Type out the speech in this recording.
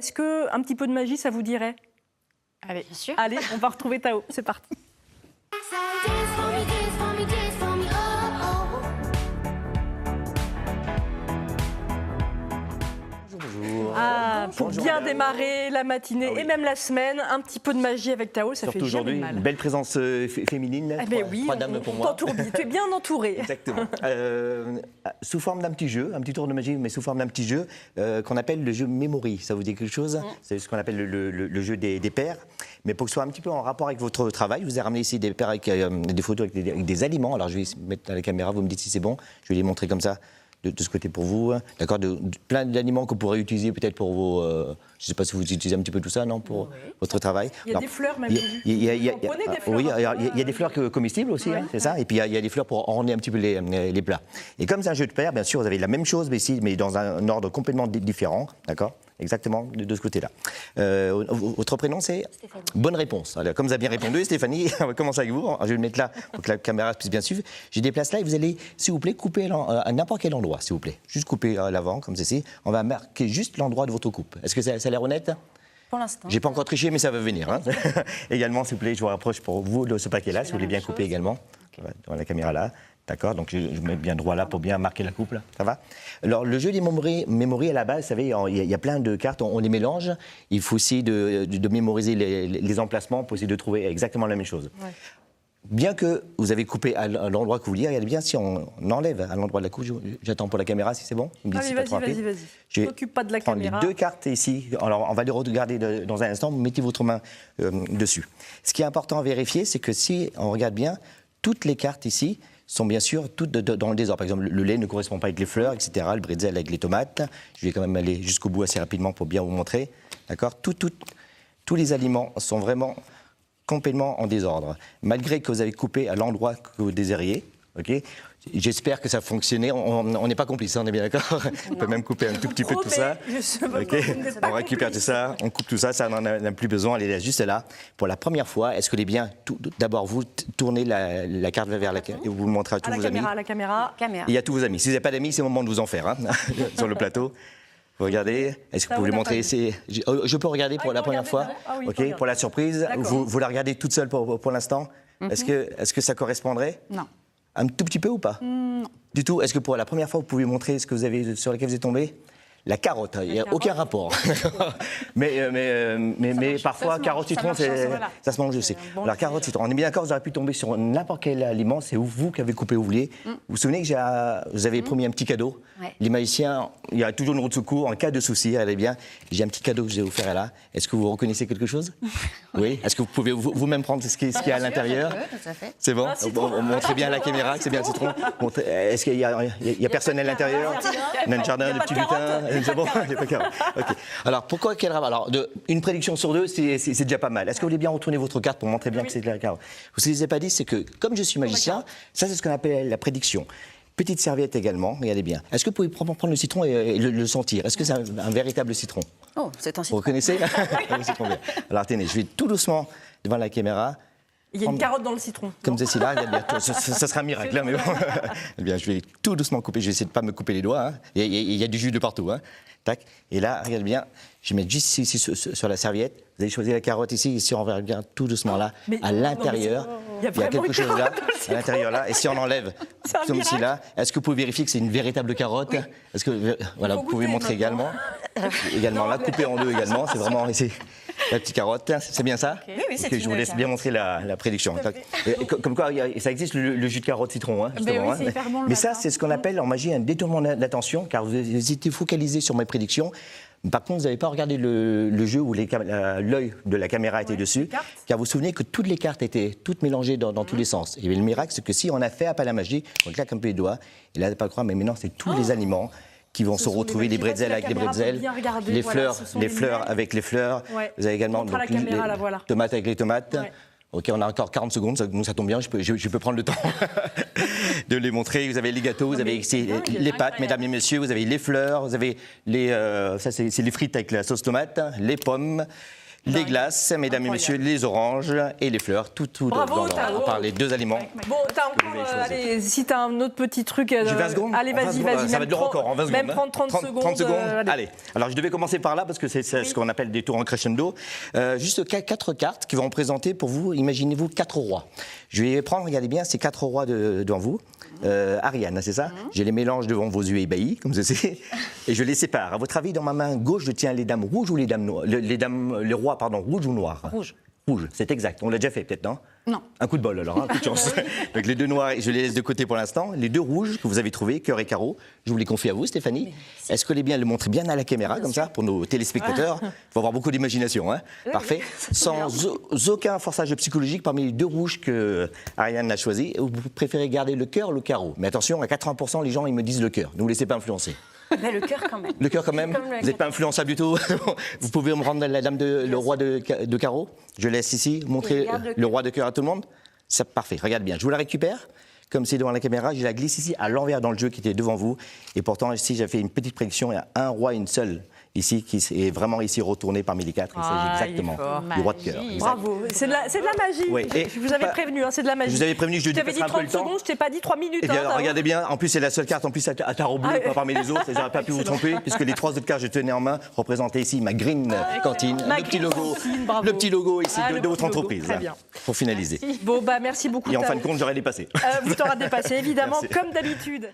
Est-ce qu'un petit peu de magie, ça vous dirait? Allez, bien sûr. Allez, on va retrouver Tao. C'est parti. Ah, pour bien démarrer la matinée et même la semaine, un petit peu de magie avec Tao, ça Surtout fait jamais aujourd'hui, mal. une belle présence féminine. Eh ben oui, trois dames pour moi. t'entourbi, tu es bien entouré. Exactement. Sous forme d'un petit jeu, un petit tour de magie, mais sous forme d'un petit jeu qu'on appelle le jeu Memory. Ça vous dit quelque chose? C'est ce qu'on appelle le jeu des paires. Mais pour que ce soit un petit peu en rapport avec votre travail, je vous ai ramené ici des paires avec des photos avec des aliments. Alors je vais mettre à la caméra, vous me dites si c'est bon. Je vais les montrer comme ça. De ce côté pour vous, d'accord, plein d'aliments que vous pourrez utiliser peut-être pour vos... je ne sais pas si vous utilisez un petit peu tout ça, non, pour votre travail. Il y a des fleurs même. Il y a des fleurs comestibles aussi, hein, c'est ça. Et puis il y a des fleurs pour orner un petit peu les plats. Et comme c'est un jeu de paires, bien sûr, vous avez la même chose, mais ici, mais dans un ordre complètement différent, d'accord. Exactement, de ce côté-là. Votre prénom, c'est Stéphanie. Bonne réponse. Alors, comme vous avez bien répondu, Stéphanie, on va commencer avec vous. Je vais le mettre là pour que la caméra puisse bien suivre. J'ai des places là et vous allez, s'il vous plaît, couper à n'importe quel endroit, s'il vous plaît. Juste couper à l'avant, comme ceci. On va marquer juste l'endroit de votre coupe. Est-ce que ça a l'air honnête? Pour l'instant. J'ai pas encore triché, mais ça va venir. Hein. Également, s'il vous plaît, je vous rapproche pour vous de ce paquet-là, si vous voulez bien couper également. Okay. Dans la caméra là. D'accord, donc je mets bien droit là pour bien marquer la coupe, là. Ça va? Alors, le jeu des memory à la base, vous savez, il y a plein de cartes, on les mélange. Il faut aussi de mémoriser les emplacements pour essayer de trouver exactement la même chose. Ouais. Bien que vous avez coupé à l'endroit que vous vouliez, regardez bien si on enlève à l'endroit de la coupe. J'attends pour la caméra, si c'est bon. Vas-y. Je m'occupe pas de la caméra. Les deux cartes ici, alors on va les regarder dans un instant, mettez votre main dessus. Ce qui est important à vérifier, c'est que si on regarde bien, toutes les cartes ici sont bien sûr toutes dans le désordre. Par exemple, le lait ne correspond pas avec les fleurs, etc. Le bretzel avec les tomates. Je vais quand même aller jusqu'au bout assez rapidement pour bien vous montrer. D'accord ? Tous les aliments sont vraiment complètement en désordre. Malgré que vous avez coupé à l'endroit que vous désiriez, ok ? J'espère que ça a fonctionné. On n'est pas complices, on est bien d'accord? On peut même couper un tout petit peu tout ça. Okay. On récupère tout ça, on coupe tout ça, ça n'en a plus besoin, elle est juste là. Pour la première fois, est-ce que les biens, d'abord vous tournez la carte vers laquelle et vous le montrez à tous vos amis. À la caméra. Il y a tous vos amis. Si vous n'avez pas d'amis, c'est le moment de vous en faire, hein, sur le plateau. Vous regardez, est-ce que vous pouvez lui montrer? Je peux regarder pour la première fois, ok, pour la surprise. Vous la regardez toute seule pour l'instant. Est-ce que ça correspondrait? Non. Un tout petit peu ou pas? Non. Du tout. Est-ce que pour la première fois, vous pouvez montrer ce que vous avez, sur laquelle vous êtes tombé? La carotte, il n'y a aucun rapport. mais parfois, carotte, citron, ça se mange aussi. Alors, carotte, citron, on est bien d'accord, vous auriez pu tomber sur n'importe quel aliment, c'est vous qui avez coupé où vous vouliez. Vous vous souvenez que vous avez promis un petit cadeau? Les magiciens, il y a toujours une roue de secours, en cas de souci, allez bien. J'ai un petit cadeau que je vais vous faire là. Est-ce que vous reconnaissez quelque chose? Oui. Est-ce que vous pouvez vous-même prendre ce qu'il y a à l'intérieur? C'est bon? Montrez bien à la caméra que c'est bien le citron. Est-ce qu'il y a personne à l'intérieur? On a un jardin de petits lutins. C'est bon, il n'y a pas carotte. Okay. Alors, pourquoi quel rapport? Alors, une prédiction sur deux, c'est déjà pas mal. Est-ce que vous voulez bien retourner votre carte pour montrer bien que c'est de la carotte? Ce que je ne vous ai pas dit, c'est que, comme je suis magicien, ça, c'est ce qu'on appelle la prédiction. Petite serviette également, regardez bien. Est-ce que vous pouvez prendre le citron et le sentir? Est-ce que c'est un véritable citron? Oh, c'est un citron. Vous reconnaissez? Alors, tenez, je vais tout doucement devant la caméra. Il y a une carotte dans le citron. Comme ceci là, ça sera un miracle, là, mais bon. Eh bien, je vais tout doucement couper, je vais essayer de ne pas me couper les doigts. Hein. Il y a du jus de partout. Hein. Tac. Et là, regardez bien, je vais mettre juste ici sur la serviette. Vous allez choisir la carotte ici on verra bien tout doucement là, à l'intérieur. Il y a quelque chose là, à l'intérieur là. Et si on enlève, comme ici là, est-ce que vous pouvez vérifier que c'est une véritable carotte? Est-ce que, voilà, vous pouvez montrer également. Également là, coupé en deux également, c'est vraiment ici. La petite carotte, c'est bien ça? Oui, c'est je vous laisse bien montrer la prédiction. Comme quoi, ça existe le jus de carotte citron, hein, justement. Mais ça, c'est ce qu'on appelle en magie un détournement d'attention, car vous étiez focalisé sur mes prédictions. Par contre, vous n'avez pas regardé le jeu où l'œil de la caméra était dessus, car vous vous souvenez que toutes les cartes étaient toutes mélangées dans tous les sens. Et le miracle, c'est que si on a fait appel à la magie, on claque un peu les doigts, et là, pas le croire, mais maintenant, c'est tous les aliments qui vont se retrouver, les bretzels avec les bretzels, les fleurs avec les fleurs. Ouais. Vous avez également donc, les tomates avec les tomates. Ouais. Ok, on a encore 40 secondes, ça tombe bien, je peux prendre le temps de les montrer. Vous avez les gâteaux, vous avez les pâtes, mesdames et messieurs, vous avez les fleurs, vous avez ça c'est les frites avec la sauce tomate, les pommes, les glaces, mesdames et messieurs, les oranges et les fleurs, tout Bravo, par les 2 aliments. Bon, t'as encore, allez, si t'as un autre petit truc. J'ai 20 secondes. Allez, vas-y. Ça va être le record en 20 secondes. Même prendre 30 secondes. 30 secondes. Allez. Alors, je devais commencer par là parce que c'est ce qu'on appelle des tours en crescendo. Juste 4 cartes qui vont représenter pour vous, imaginez-vous, 4 rois. Je vais prendre, regardez bien, ces 4 rois devant vous. Ariane, c'est ça? Je les mélange devant vos yeux ébahis, comme ceci, et je les sépare. À votre avis, dans ma main gauche, je tiens les dames rouges ou les dames noires? Les rois, pardon, rouges ou noirs? Rouge. Rouge, c'est exact. On l'a déjà fait, peut-être, non? Non. Un coup de bol, alors, un coup de chance. Donc, les 2 noirs, je les laisse de côté pour l'instant. Les 2 rouges que vous avez trouvés, cœur et carreau, je vous les confie à vous, Stéphanie. Est-ce que les bien le montrer bien à la caméra, comme ça, pour nos téléspectateurs? Il faut avoir beaucoup d'imagination, hein? Parfait. Sans aucun forçage psychologique parmi les 2 rouges que Ariane a choisis. Vous préférez garder le cœur ou le carreau? Mais attention, à 80%, les gens, ils me disent le cœur. Ne vous laissez pas influencer. Mais le cœur, quand même. Le cœur, quand même? Vous n'êtes pas influençable du tout? Vous pouvez me rendre la dame le roi de carreau? Je laisse ici montrer le roi de cœur à tout le monde. C'est parfait, regarde bien. Je vous la récupère, comme c'est devant la caméra. Je la glisse ici à l'envers dans le jeu qui était devant vous. Et pourtant, ici, j'ai fait une petite prédiction. Il y a un roi et une seule ici qui est vraiment ici retourné parmi les 4. Il s'agit exactement du roi de cœur. Bravo, c'est de la magie. Oui. Je vous avais prévenu, c'est de la magie. Je vous avais prévenu, je dépasserai un peu le temps. Tu t'avais dit 30 secondes, je t'ai pas dit 3 minutes. Eh bien, regardez bien, en plus c'est la seule carte en plus à tarot bleu, pas parmi les autres, j'aurais pas pu vous tromper, puisque les 3 autres cartes que je tenais en main représentaient ici ma green cantine, le petit logo ici de votre entreprise. Très bien. Pour finaliser. Bon, merci beaucoup. Et en fin de compte, j'aurais dépassé. Vous t'aurez dépassé, évidemment, comme d'habitude.